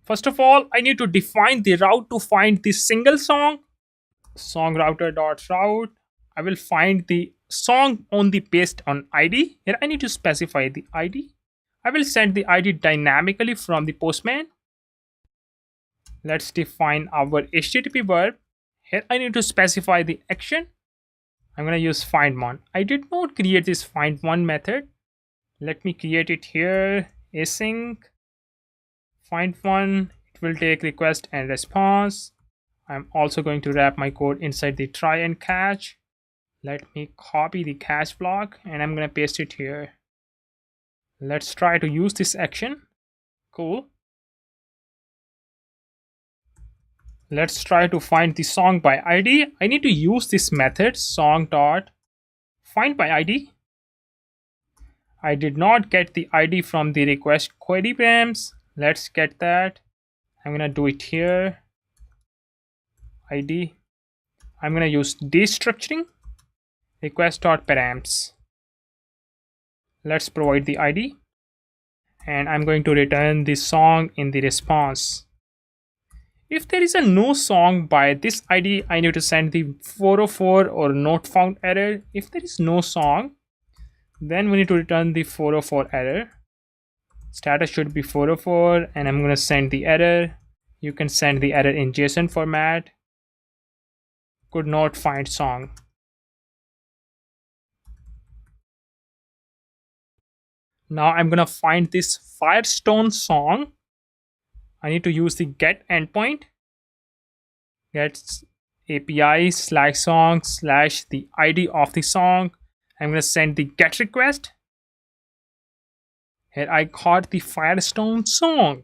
First of all, I need to define the route to find the single song. Song router dot route. I will find the song only based on ID. Here I need to specify the ID. I will send the ID dynamically from the Postman. Let's define our HTTP verb. Here I need to specify the action. I'm going to use find one. I did not create this find one method. Let me create it here. Async find one. It will take request and response. I'm also going to wrap my code inside the try and catch. Let me copy the catch block and I'm going to paste it here. Let's try to use this action. Cool. Let's try to find the song by ID. I need to use this method song dot find by ID. I did not get the ID from the request query params. Let's get that. I'm gonna do it here. ID. I'm gonna use destructuring request.params. Let's provide the ID. And I'm going to return the song in the response. If there is a no song by this ID, I need to send the 404 or not found error. If there is no song, then we need to return the 404 error. Status should be 404 and I'm going to send the error. You can send the error in JSON format. Could not find song. Now I'm going to find this Firestone song. I need to use the get endpoint. Get API / song / the ID of the song. I'm going to send the get request. Here I got the Firestone song.